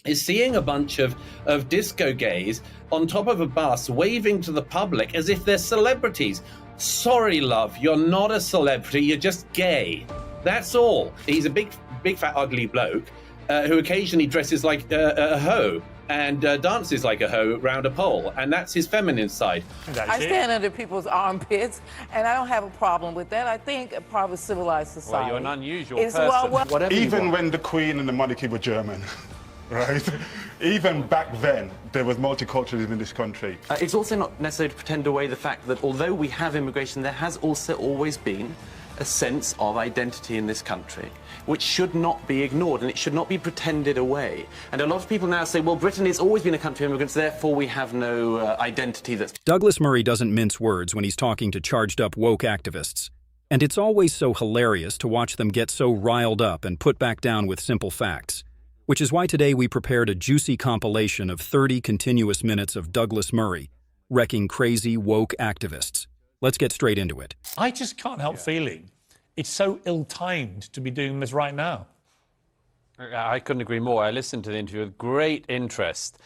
is seeing a bunch of disco gays on top of a bus waving to the public as if they're celebrities. Sorry, love, you're not a celebrity, you're just gay. That's all. He's a big, fat, ugly bloke who occasionally dresses like a hoe and dances like a hoe round a pole, and that's his feminine side. I stand under people's armpits, and I don't have a problem with that. I think a part of a civilized society. Well, you're an unusual person. Even when the Queen and the monarchy were German, right? Even back then, there was multiculturalism in this country. It's also not necessary to pretend away the fact that although we have immigration, there has also always been a sense of identity in this country, which should not be ignored, and it should not be pretended away. And a lot of people now say, well, Britain has always been a country of immigrants, therefore we have no identity that's... Douglas Murray doesn't mince words when he's talking to charged-up woke activists. And it's always so hilarious to watch them get so riled up and put back down with simple facts. Which is why today we prepared a juicy compilation of 30 continuous minutes of Douglas Murray wrecking crazy woke activists. Let's get straight into it. I just can't help feeling it's so ill-timed to be doing this right now. I couldn't agree more. I listened to the interview with great interest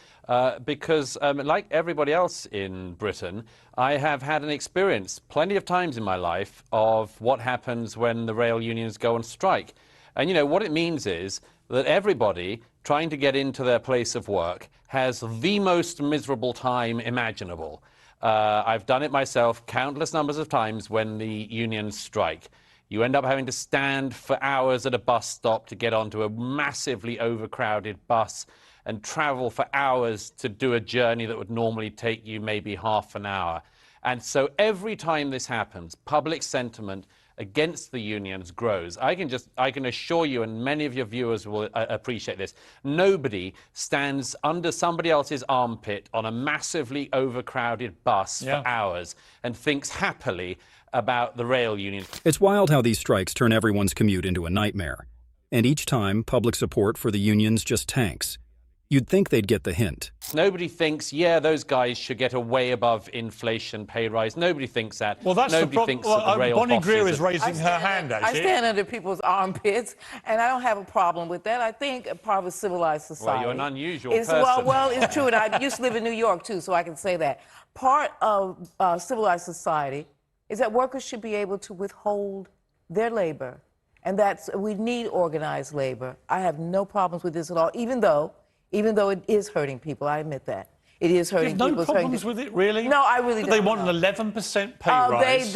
because, like everybody else in Britain, I have had an experience plenty of times in my life of what happens when the rail unions go on strike. And, you know, what it means is that everybody trying to get into their place of work has the most miserable time imaginable. I've done it myself countless numbers of times when the unions strike. You end up having to stand for hours at a bus stop to get onto a massively overcrowded bus and travel for hours to do a journey that would normally take you maybe half an hour. And so every time this happens, public sentiment against the unions grows. I can assure you, and many of your viewers will appreciate this, nobody stands under somebody else's armpit on a massively overcrowded bus for hours and thinks happily about the rail union. It's wild how these strikes turn everyone's commute into a nightmare. And each time, public support for the unions just tanks. You'd think they'd get the hint. Nobody thinks, yeah, those guys should get a way above inflation pay rise. Nobody thinks that. Well, that's Nobody the thinks problem. that the rail Bonnie Greer bosses is raising her hand, actually. I stand under people's armpits, and I don't have a problem with that. I think a part of a civilized society. Well, you're an unusual person. Well, it's true, and I used to live in New York, too, so I can say that. Part of civilized society is that workers should be able to withhold their labor, and we need organized labor. I have no problems with this at all, even though it is hurting people. I admit that. It is hurting people. There's no problems with it, really? No, I really don't. They want an 11% pay rise.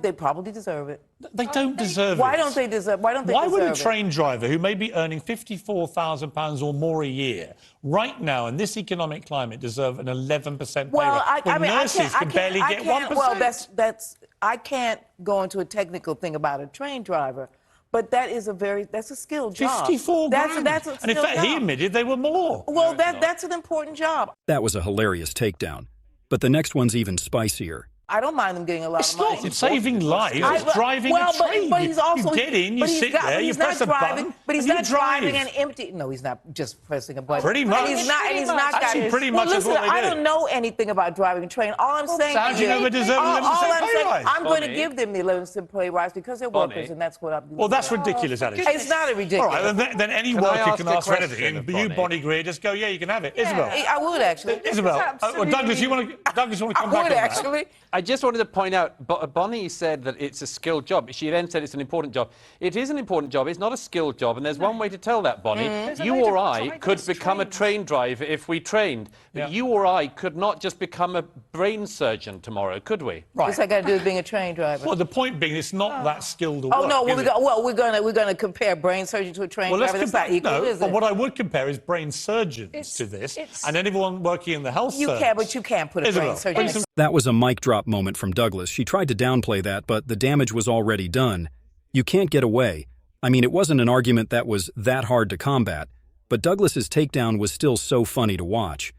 They probably deserve it. They don't deserve it. Why don't they deserve it? Why would a train driver who may be earning £54,000 or more a year right now in this economic climate deserve an 11% pay rise? Nurses can barely get 1%. Well, I can't go into a technical thing about a train driver. But that's a skilled job. 54 grand. That's a skilled and in fact, he admitted they were more. Well, that's an important job. That was a hilarious takedown. But the next one's even spicier. I don't mind them getting a lot of money. It's not saving lives, it's driving a train. But he's also... You get in, you sit there, you press a button, but he's not driving an empty... No, he's not just pressing a button. Pretty much. And he's not... Actually, pretty much is what they do. I don't know anything about driving a train. All I'm saying is... How do you know they deserve an 11% pay rise? I'm going to give them the 11% pay rise because they're workers, and that's what I'm doing. Well, that's ridiculous, Alice. It's not ridiculous. All right, then any worker can ask for anything, and you, Bonnie Greer, just go, yeah, you can have it. Isabel. I would, actually. Isabel. Douglas, you want to come back on that? I would, actually. I just wanted to point out, Bonnie said that it's a skilled job. She then said it's an important job. It is an important job. It's not a skilled job, and there's one way to tell that, Bonnie. You or I could become a train driver if we trained. But you or I could not just become a brain surgeon tomorrow, could we? Right. What's that got to do with being a train driver? Well, the point being, it's not that skilled a work. Oh no, we're going to compare brain surgeon to a train driver. That's not equal, is it? But what I would compare is brain surgeons to this, and anyone working in the health service. But you can't put a brain surgeon. That was a mic drop moment from Douglas. She tried to downplay that, but the damage was already done. You can't get away. I mean, it wasn't an argument that was that hard to combat, but Douglas's takedown was still so funny to watch.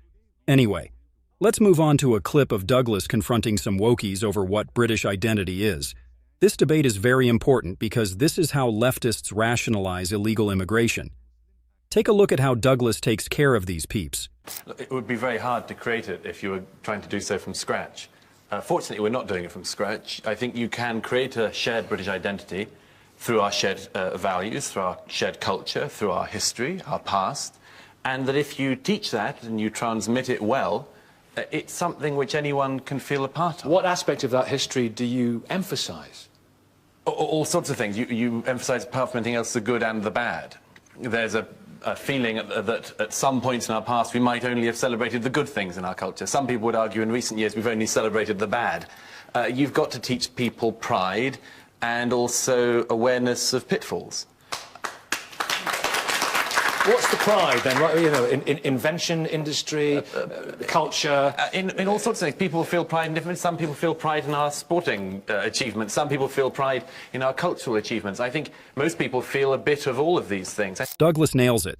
Anyway, let's move on to a clip of Douglas confronting some wokies over what British identity is. This debate is very important because this is how leftists rationalize illegal immigration. Take a look at how Douglas takes care of these peeps. It would be very hard to create it if you were trying to do so from scratch. Fortunately, we're not doing it from scratch. I think you can create a shared British identity through our shared values, through our shared culture, through our history, our past. and that if you teach that and you transmit it well, it's something which anyone can feel a part of. What aspect of that history do you emphasise? All sorts of things. You emphasise, apart from anything else, the good and the bad. There's a feeling that at some points in our past we might only have celebrated the good things in our culture. Some people would argue in recent years we've only celebrated the bad. You've got to teach people pride and also awareness of pitfalls. What's the pride then? You know, in invention, industry, culture? In all sorts of things. People feel pride in different. Some people feel pride in our sporting achievements. Some people feel pride in our cultural achievements. I think most people feel a bit of all of these things. Douglas nails it.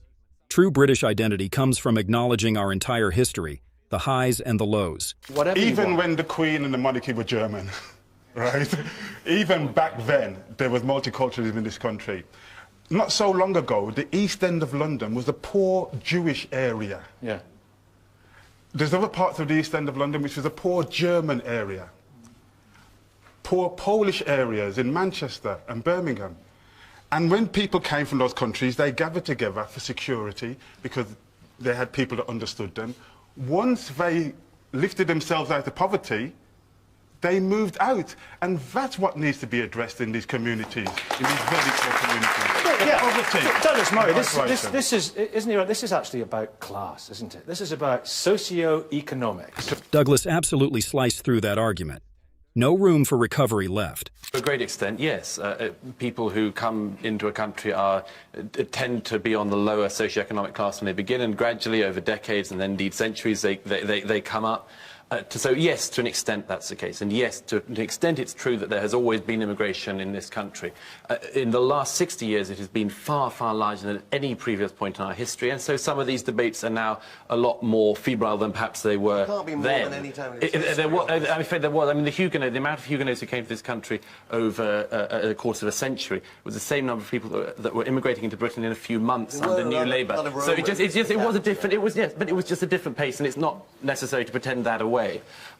True British identity comes from acknowledging our entire history, the highs and the lows. Even when the Queen and the monarchy were German, right? Even back then, there was multiculturalism in this country. Not so long ago, the East End of London was a poor Jewish area. Yeah. There's other parts of the East End of London which was a poor German area. Poor Polish areas in Manchester and Birmingham. And when people came from those countries, they gathered together for security because they had people that understood them. Once they lifted themselves out of poverty, they moved out. And that's what needs to be addressed in these communities, in these very poor communities. Douglas Murray, this is, isn't he right? This is actually about class, isn't it? This is about socio-economics. Douglas absolutely sliced through that argument. No room for recovery left. To a great extent, yes. People who come into a country tend to be on the lower socioeconomic class when they begin, and gradually over decades and then indeed centuries they come up. So yes, to an extent that's the case, and yes, to an extent it's true that there has always been immigration in this country. In the last 60 years it has been far, far larger than at any previous point in our history, and so some of these debates are now a lot more febrile than perhaps they were then. It can't be more than any time in history. I'm afraid there was. I mean, the amount of Huguenots who came to this country over the course of a century was the same number of people that were immigrating into Britain in a few months under New Labour. So it was a different, it was, yes, but it was just a different pace, and it's not necessary to pretend that away.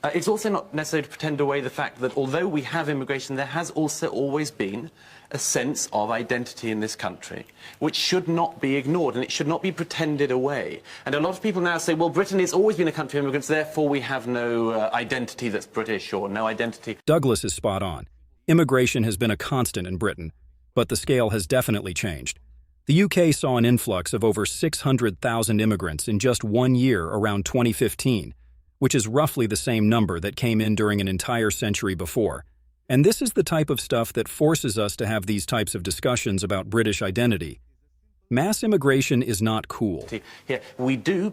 It's also not necessary to pretend away the fact that although we have immigration, there has also always been a sense of identity in this country, which should not be ignored, and it should not be pretended away. And a lot of people now say, well, Britain has always been a country of immigrants, therefore we have no identity that's British, or no identity. Douglas is spot on. Immigration has been a constant in Britain, but the scale has definitely changed. The UK saw an influx of over 600,000 immigrants in just 1 year around 2015, which is roughly the same number that came in during an entire century before. And this is the type of stuff that forces us to have these types of discussions about British identity. Mass immigration is not cool. Yeah,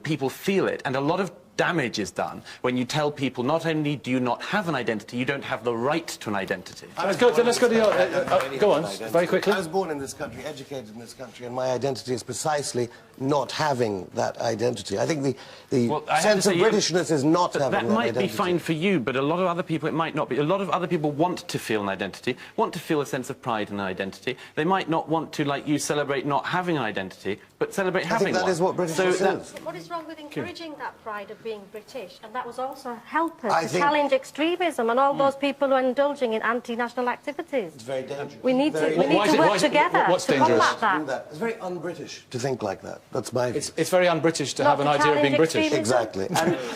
people feel it, and a lot of damage is done when you tell people not only do you not have an identity, you don't have the right to an identity. Let's go to the... go on, very quickly. I was born in this country, educated in this country, and my identity is precisely not having that identity. I think the sense of Britishness is not having that identity. That might be fine for you, but a lot of other people it might not be. A lot of other people want to feel an identity, want to feel a sense of pride in an identity. They might not want to, like you, celebrate not having an identity, but celebrate having one. I think that is what Britishness is. What is wrong with encouraging that pride of being British? And that was also help us to challenge extremism and all those people who are indulging in anti-national activities. It's very dangerous. We need to work together what's to dangerous? combat that. It's very un-British to think like that. That's my view. It's very un-British to have an idea of being British. Exactly.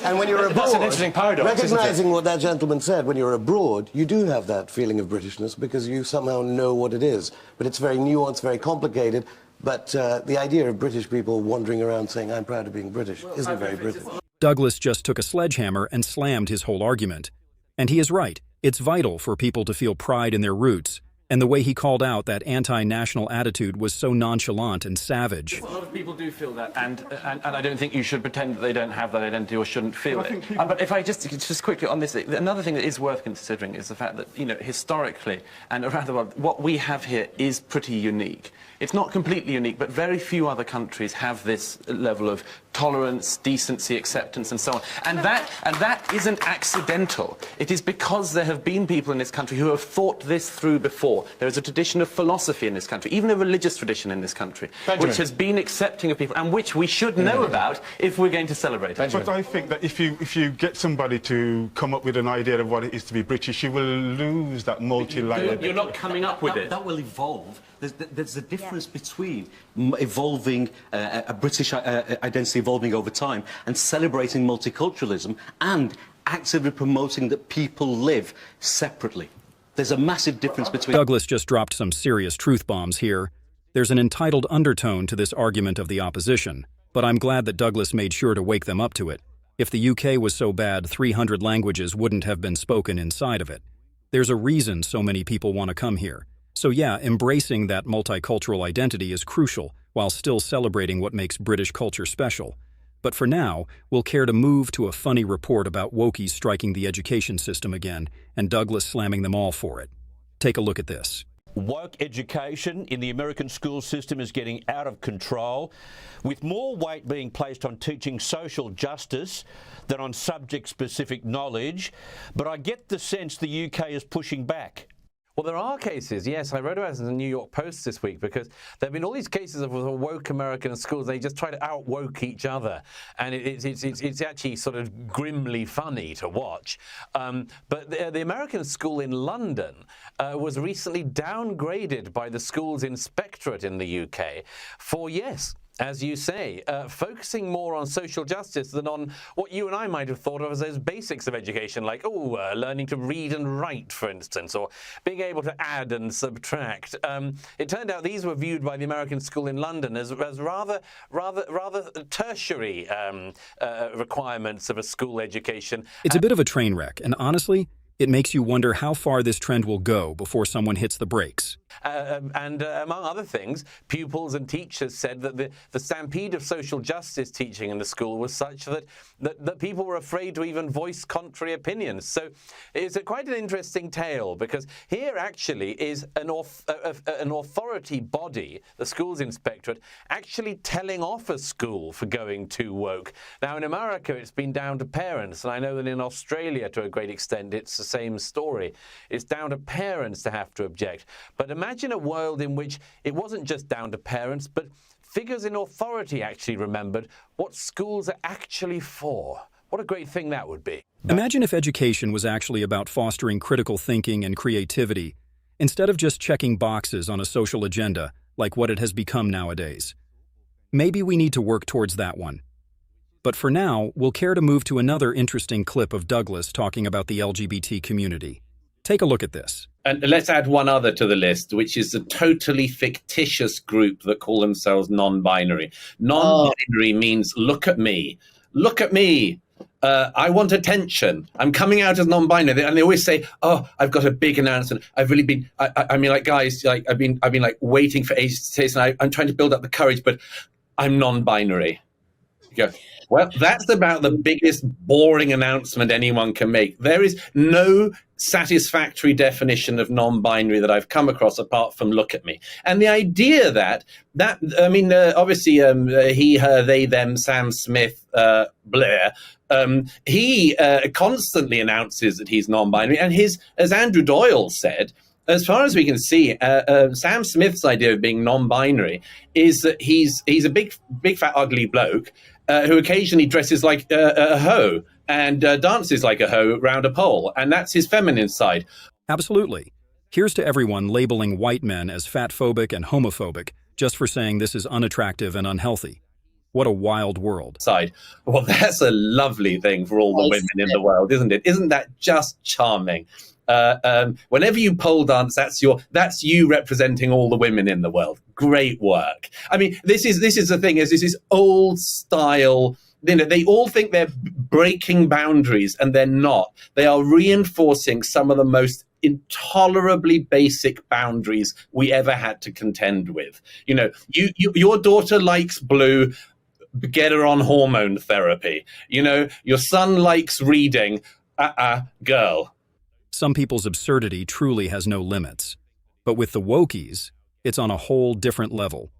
And when you're abroad, that's an interesting paradox, recognising what that gentleman said, when you're abroad, you do have that feeling of Britishness because you somehow know what it is. But it's very nuanced, very complicated. But the idea of British people wandering around saying, I'm proud of being British, isn't very British. Douglas just took a sledgehammer and slammed his whole argument. And he is right. It's vital for people to feel pride in their roots. And the way he called out that anti-national attitude was so nonchalant and savage. A lot of people do feel that, and I don't think you should pretend that they don't have that identity or shouldn't feel it. But if I just quickly on this, another thing that is worth considering is the fact that, you know, historically and around the world, what we have here is pretty unique. It's not completely unique, but very few other countries have this level of tolerance, decency, acceptance, and so on. And that isn't accidental. It is because there have been people in this country who have thought this through before. more. There is a tradition of philosophy in this country, even a religious tradition in this country, which has been accepting of people and which we should know about if we're going to celebrate it. But I think that if you get somebody to come up with an idea of what it is to be British, you will lose that multi-layered... You're not coming up with it. That will evolve. There's a difference between evolving, a British identity evolving over time and celebrating multiculturalism and actively promoting that people live separately. There's a massive difference between... Douglas just dropped some serious truth bombs here. There's an entitled undertone to this argument of the opposition, but I'm glad that Douglas made sure to wake them up to it. If the UK was so bad, 300 languages wouldn't have been spoken inside of it. There's a reason so many people want to come here. So yeah, embracing that multicultural identity is crucial, while still celebrating what makes British culture special. But for now, we'll care to move to a funny report about wokies striking the education system again, and Douglas slamming them all for it. Take a look at this. Woke education in the American school system is getting out of control, with more weight being placed on teaching social justice than on subject-specific knowledge. But I get the sense the UK is pushing back. Well, there are cases, yes. I wrote about it in the New York Post this week because there have been all these cases of woke American schools. They just try to out-woke each other. And it's actually sort of grimly funny to watch. But the American school in London was recently downgraded by the Schools Inspectorate in the UK for, yes, as you say, focusing more on social justice than on what you and I might have thought of as those basics of education, like, learning to read and write, for instance, or being able to add and subtract. It turned out these were viewed by the American school in London as rather tertiary requirements of a school education. It's a bit of a train wreck, and honestly, it makes you wonder how far this trend will go before someone hits the brakes. And among other things, pupils and teachers said that the stampede of social justice teaching in the school was such that people were afraid to even voice contrary opinions. So it's quite an interesting tale, because here actually is an authority body, the Schools Inspectorate, actually telling off a school for going too woke. Now, in America, it's been down to parents, and I know that in Australia, to a great extent, it's the same story. It's down to parents to have to object. But imagine a world in which it wasn't just down to parents, but figures in authority actually remembered what schools are actually for. What a great thing that would be. Imagine if education was actually about fostering critical thinking and creativity, instead of just checking boxes on a social agenda like what it has become nowadays. Maybe we need to work towards that one. But for now, we'll care to move to another interesting clip of Douglas talking about the LGBT community. Take a look at this. And let's add one other to the list, which is a totally fictitious group that call themselves non-binary. Non-binary means look at me. Look at me. I want attention. I'm coming out as non-binary, and they always say, "Oh, I've got a big announcement. I've really been. I mean, like, guys, like I've been like waiting for ages to say this, and I'm trying to build up the courage, but I'm non-binary." You go, well, that's about the biggest boring announcement anyone can make. There is no satisfactory definition of non-binary that I've come across apart from look at me. And the idea that I mean, obviously, he, her, they, them, Sam Smith, Blair, he constantly announces that he's non-binary. And as Andrew Doyle said, as far as we can see, Sam Smith's idea of being non-binary is that he's a big, fat, ugly bloke who occasionally dresses like a hoe and dances like a hoe round a pole, and that's his feminine side. Absolutely. Here's to everyone labeling white men as fatphobic and homophobic just for saying this is unattractive and unhealthy. What a wild world. Well, that's a lovely thing for all the women in the world, isn't it? Isn't that just charming? Whenever you pole dance, that's you representing all the women in the world. Great work. I mean, this is the thing, is this is old style. You know, they all think they're breaking boundaries, and they're not. They are reinforcing some of the most intolerably basic boundaries we ever had to contend with. You know, your daughter likes blue, get her on hormone therapy. You know, your son likes reading, girl. Some people's absurdity truly has no limits. But with the wokies, it's on a whole different level.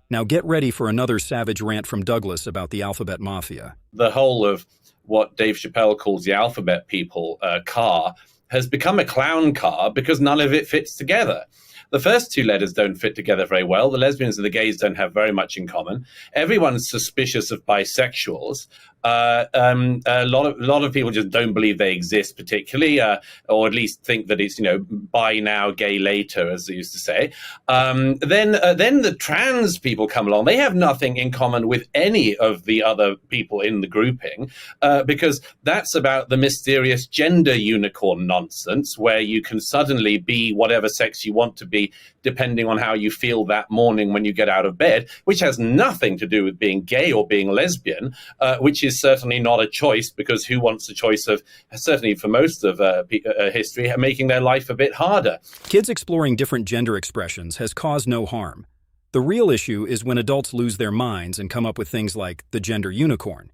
Now get ready for another savage rant from Douglas about the alphabet mafia. The whole of what Dave Chappelle calls the alphabet people car has become a clown car because none of it fits together. The first two letters don't fit together very well. The lesbians and the gays don't have very much in common. Everyone's suspicious of bisexuals. A lot of people just don't believe they exist particularly, or at least think that it's, bi now, gay later, as they used to say. Then the trans people come along. They have nothing in common with any of the other people in the grouping, because that's about the mysterious gender unicorn nonsense, where you can suddenly be whatever sex you want to be, depending on how you feel that morning when you get out of bed, which has nothing to do with being gay or being lesbian, which is certainly not a choice, because who wants a choice of, certainly for most of history, making their life a bit harder? Kids exploring different gender expressions has caused no harm. The real issue is when adults lose their minds and come up with things like the gender unicorn.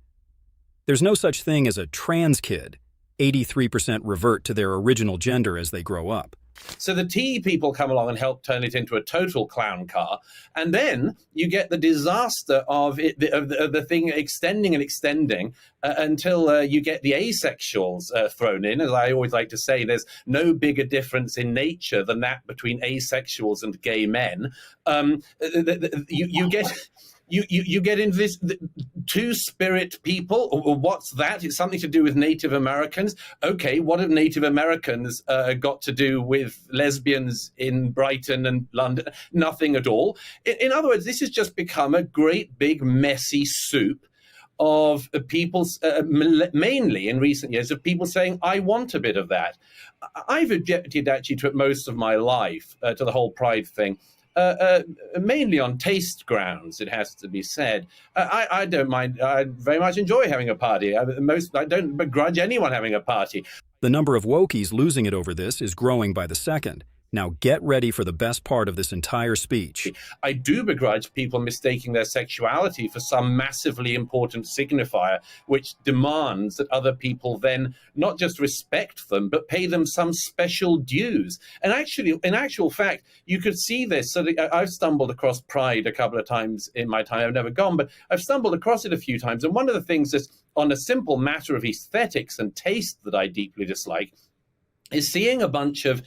There's no such thing as a trans kid. 83% revert to their original gender as they grow up. So the T people come along and help turn it into a total clown car, and then you get the disaster of the thing extending and extending until you get the asexuals thrown in. As I always like to say, there's no bigger difference in nature than that between asexuals and gay men. You get into this two-spirit people. What's that? It's something to do with Native Americans. Okay, what have Native Americans got to do with lesbians in Brighton and London? Nothing at all. In other words, this has just become a great big messy soup of people, mainly in recent years, of people saying, I want a bit of that. I've objected actually to it most of my life, to the whole pride thing. Mainly on taste grounds, it has to be said. I don't mind. I very much enjoy having a party. I don't begrudge anyone having a party. The number of wokies losing it over this is growing by the second. Now get ready for the best part of this entire speech. I do begrudge people mistaking their sexuality for some massively important signifier, which demands that other people then not just respect them, but pay them some special dues. And actually, in actual fact, you could see this. So I've stumbled across Pride a couple of times in my time. I've never gone, but I've stumbled across it a few times. And one of the things is, on a simple matter of aesthetics and taste that I deeply dislike, is seeing a bunch of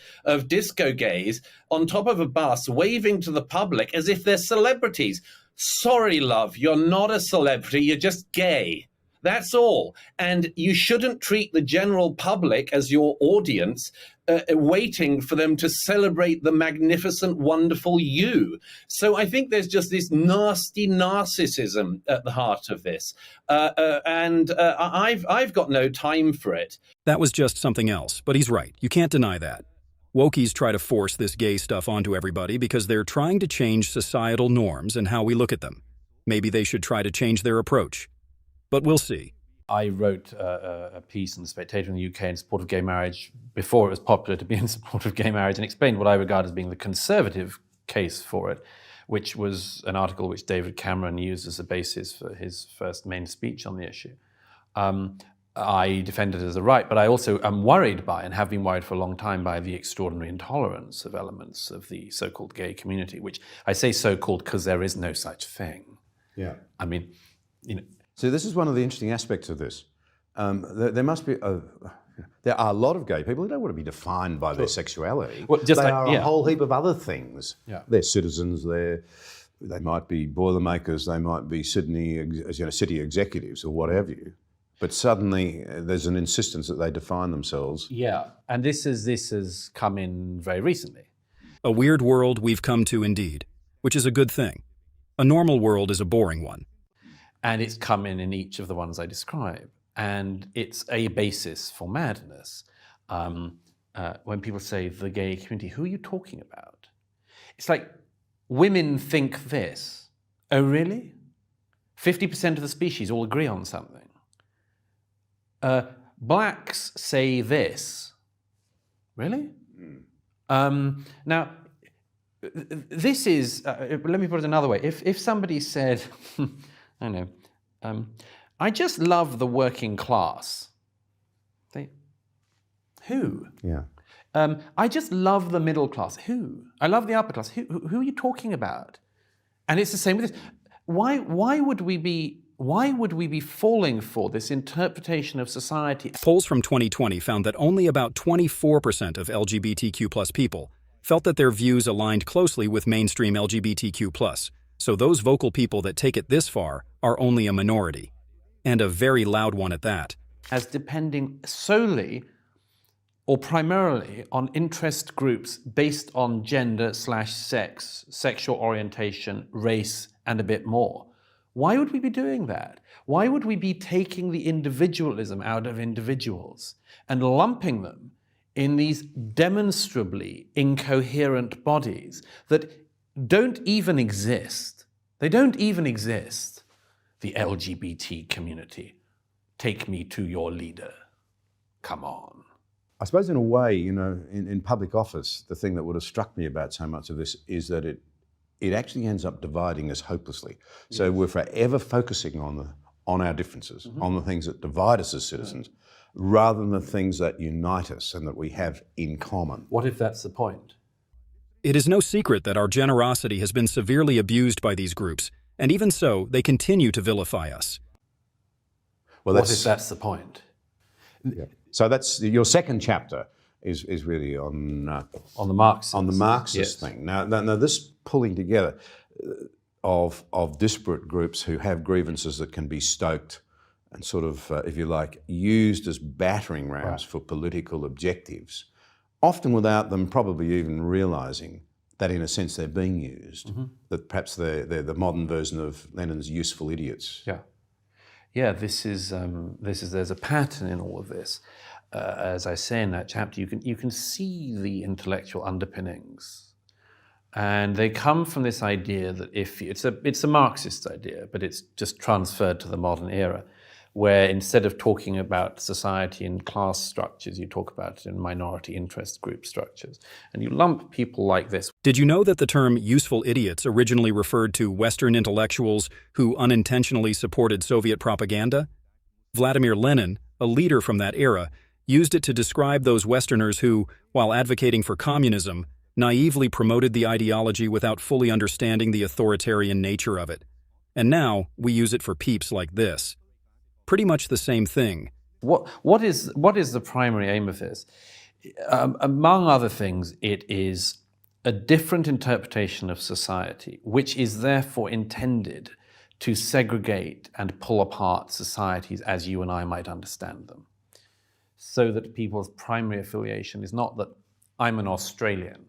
disco gays on top of a bus waving to the public as if they're celebrities. Sorry, love, you're not a celebrity, you're just gay. That's all. And you shouldn't treat the general public as your audience, waiting for them to celebrate the magnificent, wonderful you. So I think there's just this nasty narcissism at the heart of this. And I've got no time for it. That was just something else, but he's right. You can't deny that. Wokies try to force this gay stuff onto everybody because they're trying to change societal norms and how we look at them. Maybe they should try to change their approach. But we'll see. I wrote a piece in The Spectator in the UK in support of gay marriage before it was popular to be in support of gay marriage, and explained what I regard as being the conservative case for it, which was an article which David Cameron used as a basis for his first main speech on the issue. I defend it as a right, but I also am worried by, and have been worried for a long time, by the extraordinary intolerance of elements of the so-called gay community, which I say so-called because there is no such thing. Yeah. I mean, So this is one of the interesting aspects of this. There must be, there are a lot of gay people who don't want to be defined by their sexuality. Well, just they like, are a whole heap of other things. Yeah. They're citizens. They might be Boilermakers. They might be city executives or what have you. But suddenly there's an insistence that they define themselves. Yeah, and this has come in very recently. A weird world we've come to indeed, which is a good thing. A normal world is a boring one. And it's come in each of the ones I describe. And it's a basis for madness. When people say the gay community, who are you talking about? It's like, women think this. Oh, really? 50% of the species all agree on something. Blacks say this. Really? Now, this is, let me put it another way. If somebody said, I know, I just love the working class. Who? Yeah. I just love the middle class. Who? I love the upper class. Who are you talking about? And it's the same with this. Why would we be falling for this interpretation of society? Polls from 2020 found that only about 24% of LGBTQ+ people felt that their views aligned closely with mainstream LGBTQ+, so those vocal people that take it this far are only a minority, and a very loud one at that. As depending solely or primarily on interest groups based on gender/sex, sexual orientation, race, and a bit more. Why would we be doing that? Why would we be taking the individualism out of individuals and lumping them in these demonstrably incoherent bodies that don't even exist? They don't even exist. The LGBT community. Take me to your leader. Come on. I suppose in a way, you know, in public office, the thing that would have struck me about so much of this is that it actually ends up dividing us hopelessly. Yes. So we're forever focusing on our differences, on the things that divide us as citizens, rather than the things that unite us and that we have in common. What if that's the point? It is no secret that our generosity has been severely abused by these groups, and even so, they continue to vilify us. Well, what if that's the point? Yeah. So that's your second chapter is really on the Marxist. On the Marxist thing. Now, this pulling together of disparate groups who have grievances that can be stoked and sort of, if you like, used as battering rams for political objectives, often without them probably even realising that in a sense they're being used, that perhaps they're the modern version of Lenin's useful idiots. Yeah. Yeah, there's a pattern in all of this. As I say in that chapter, you can see the intellectual underpinnings, and they come from this idea that if it's a Marxist idea, but it's just transferred to the modern era, where instead of talking about society in class structures, you talk about it in minority interest group structures, and you lump people like this. Did you know that the term useful idiots originally referred to Western intellectuals who unintentionally supported Soviet propaganda? Vladimir Lenin, a leader from that era, used it to describe those Westerners who, while advocating for communism, naively promoted the ideology without fully understanding the authoritarian nature of it. And now we use it for peeps like this. Pretty much the same thing. What is the primary aim of this? Among other things, it is a different interpretation of society, which is therefore intended to segregate and pull apart societies as you and I might understand them. So that people's primary affiliation is not that I'm an Australian,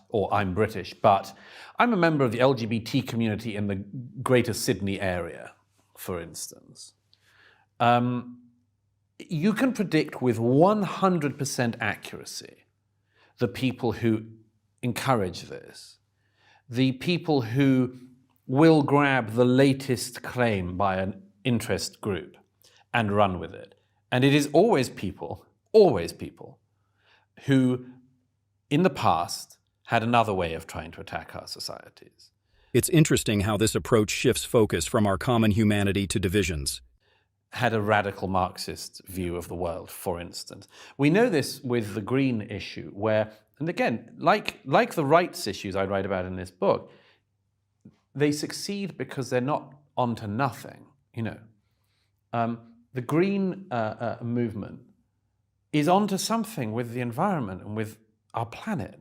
or I'm British, but I'm a member of the LGBT community in the Greater Sydney area, for instance. You can predict with 100% accuracy the people who encourage this, the people who will grab the latest claim by an interest group and run with it. And it is always people who, in the past, had another way of trying to attack our societies. It's interesting how this approach shifts focus from our common humanity to divisions. Had a radical Marxist view of the world, for instance. We know this with the green issue, where, and again, like the rights issues I write about in this book, they succeed because they're not onto nothing, you know. The green movement is onto something with the environment and with our planet.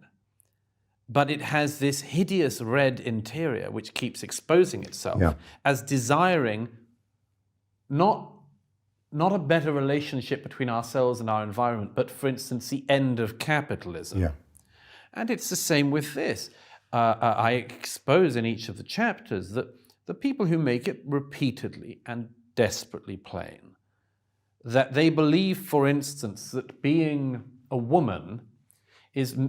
But it has this hideous red interior which keeps exposing itself as desiring not a better relationship between ourselves and our environment, but, for instance, the end of capitalism. Yeah. And it's the same with this. I expose in each of the chapters that the people who make it repeatedly and desperately plain, that they believe, for instance, that being a woman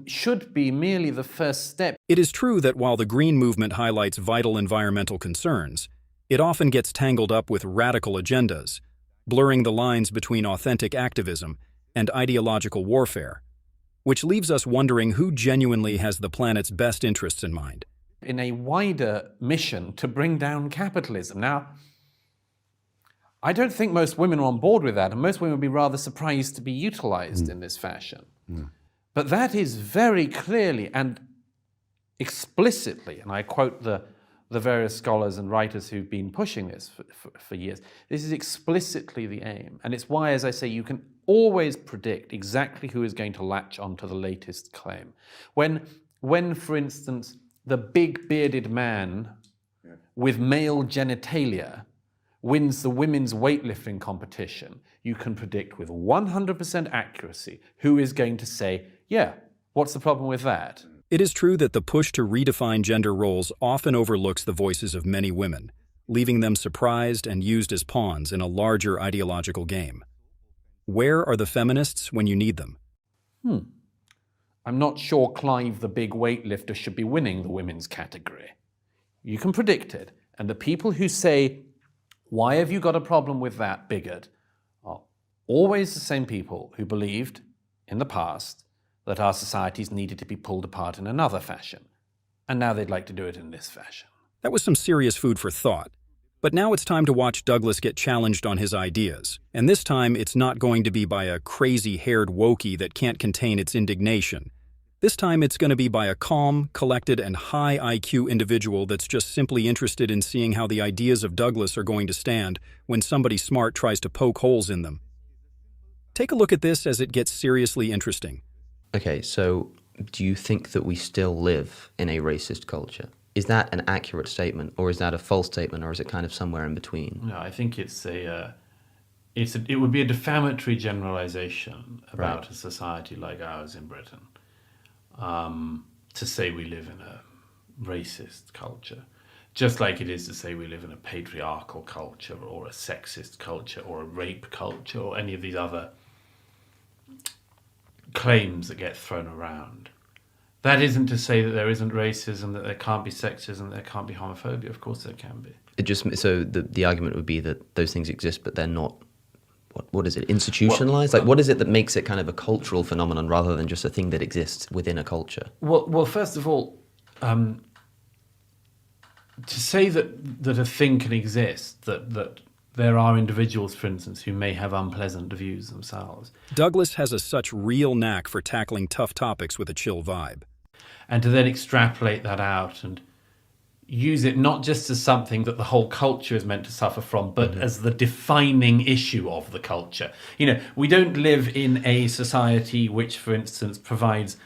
should be merely the first step. It is true that while the Green Movement highlights vital environmental concerns, it often gets tangled up with radical agendas, blurring the lines between authentic activism and ideological warfare, which leaves us wondering who genuinely has the planet's best interests in mind. In a wider mission to bring down capitalism. Now, I don't think most women are on board with that, and most women would be rather surprised to be utilized in this fashion. But that is very clearly and explicitly, and I quote the various scholars and writers who've been pushing this for years, this is explicitly the aim. And it's why, as I say, you can always predict exactly who is going to latch onto the latest claim. When, for instance, the big bearded man with male genitalia wins the women's weightlifting competition, you can predict with 100% accuracy who is going to say, yeah, what's the problem with that? It is true that the push to redefine gender roles often overlooks the voices of many women, leaving them surprised and used as pawns in a larger ideological game. Where are the feminists when you need them? I'm not sure Clive the big weightlifter should be winning the women's category. You can predict it, and the people who say, why have you got a problem with that, bigot, are always the same people who believed, in the past, that our societies needed to be pulled apart in another fashion. And now they'd like to do it in this fashion. That was some serious food for thought. But now it's time to watch Douglas get challenged on his ideas. And this time, it's not going to be by a crazy-haired wokey that can't contain its indignation. This time, it's going to be by a calm, collected, and high IQ individual that's just simply interested in seeing how the ideas of Douglas are going to stand when somebody smart tries to poke holes in them. Take a look at this as it gets seriously interesting. Okay, so do you think that we still live in a racist culture? Is that an accurate statement, or is that a false statement, or is it kind of somewhere in between? No, I think it would be a defamatory generalization about a society like ours in Britain to say we live in a racist culture, just like it is to say we live in a patriarchal culture or a sexist culture or a rape culture or any of these other claims that get thrown around. That isn't to say that there isn't racism, that there can't be sexism, that there can't be homophobia. Of course there can be. So the argument would be that those things exist, but they're not, what is it, institutionalized? Like, what is it that makes it kind of a cultural phenomenon rather than just a thing that exists within a culture? Well, first of all, to say that a thing can exist, that there are individuals, for instance, who may have unpleasant views themselves. Douglas has a such real knack for tackling tough topics with a chill vibe. And to then extrapolate that out and use it not just as something that the whole culture is meant to suffer from, but as the defining issue of the culture. You know, we don't live in a society which, for instance, provides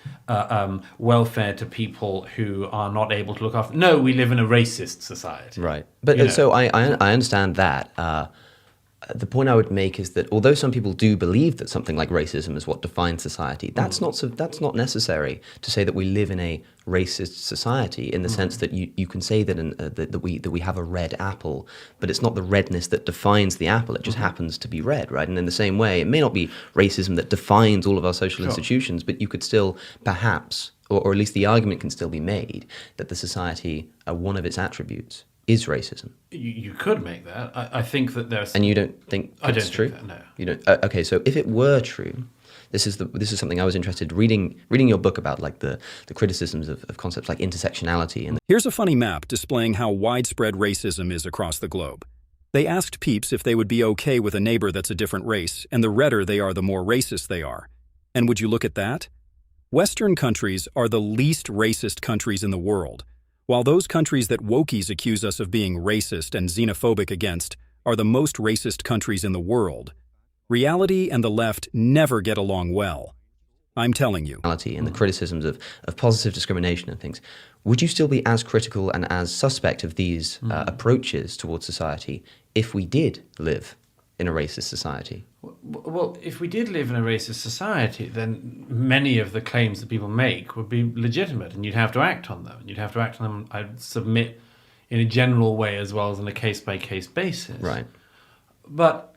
welfare to people who are not able to look after. No, we live in a racist society. Right. But so I understand that. The point I would make is that although some people do believe that something like racism is what defines society, that's not necessary to say that we live in a racist society in the sense that you can say that that we have a red apple, but it's not the redness that defines the apple. It just happens to be red, right? And in the same way, it may not be racism that defines all of our social institutions, but you could still perhaps, or at least the argument can still be made that the society, one of its attributes is racism. You could make that. I think that there's... And you don't think I it's don't true? think that, no. You don't? Okay, so if it were true, this is something I was interested in reading your book about, like the criticisms of concepts like intersectionality. And here's a funny map displaying how widespread racism is across the globe. They asked peeps if they would be okay with a neighbor that's a different race, and the redder they are, the more racist they are. And would you look at that? Western countries are the least racist countries in the world, while those countries that wokies accuse us of being racist and xenophobic against are the most racist countries in the world. Reality and the left never get along well. I'm telling you. And the criticisms of positive discrimination and things. Would you still be as critical and as suspect of these approaches towards society if we did live in a racist society? Well, if we did live in a racist society, then many of the claims that people make would be legitimate, and you'd have to act on them. You'd have to act on them, I'd submit, in a general way as well as on a case-by-case basis. Right. But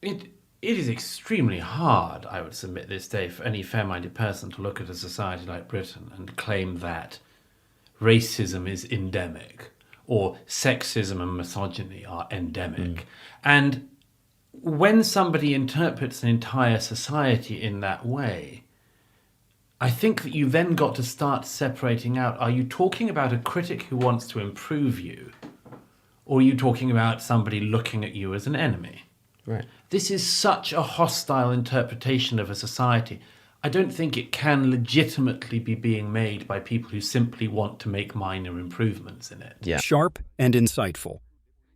it is extremely hard, I would submit this day, for any fair-minded person to look at a society like Britain and claim that racism is endemic, or sexism and misogyny are endemic. And when somebody interprets an entire society in that way, I think that you then got to start separating out, are you talking about a critic who wants to improve you, or are you talking about somebody looking at you as an enemy? Right. This is such a hostile interpretation of a society. I don't think it can legitimately be being made by people who simply want to make minor improvements in it. Yeah. Sharp and insightful.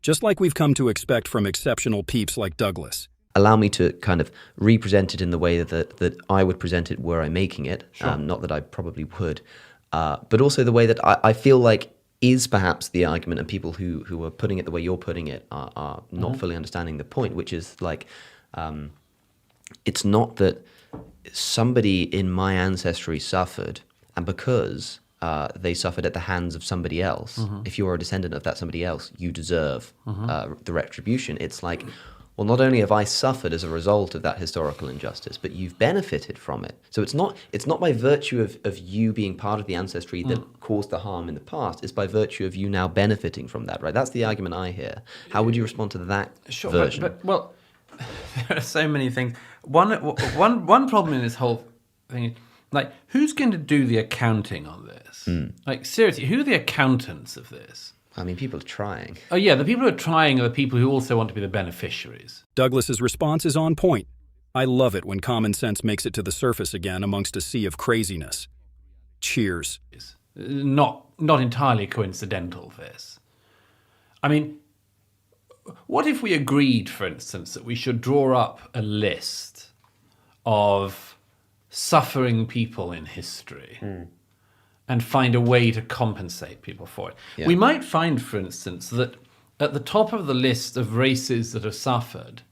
Just like we've come to expect from exceptional peeps like Douglas. allow me to kind of represent it in the way that I would present it were I making it. Sure. Not that I probably would, but also the way that I feel like is perhaps the argument, and people who are putting it the way you're putting it are not fully understanding the point, which is like, it's not that somebody in my ancestry suffered, and because they suffered at the hands of somebody else, if you're a descendant of that somebody else, you deserve the retribution. It's like, well, not only have I suffered as a result of that historical injustice, but you've benefited from it. So it's not by virtue of you being part of the ancestry that caused the harm in the past. It's by virtue of you now benefiting from that, right? That's the argument I hear. How would you respond to that version? But well, there are so many things. One problem in this whole thing is, like, who's going to do the accounting on this? Like, seriously, who are the accountants of this? I mean, people are trying. Oh, yeah, the people who are trying are the people who also want to be the beneficiaries. Douglas's response is on point. I love it when common sense makes it to the surface again amongst a sea of craziness. Cheers. Not entirely coincidental, this. I mean, what if we agreed, for instance, that we should draw up a list of suffering people in history and find a way to compensate people for it? Yeah. We might find, for instance, that at the top of the list of races that have suffered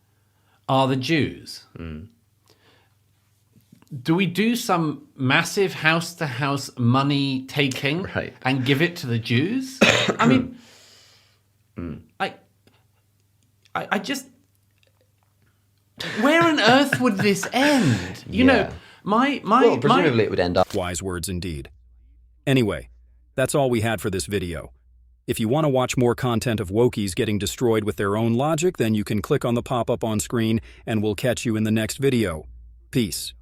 are the Jews. Do we do some massive house-to-house money taking and give it to the Jews? I mean, I just... Where on earth would this end? You know, well, presumably it would end up... Wise words indeed. Anyway, that's all we had for this video. If you want to watch more content of wokies getting destroyed with their own logic, then you can click on the pop-up on screen, and we'll catch you in the next video. Peace.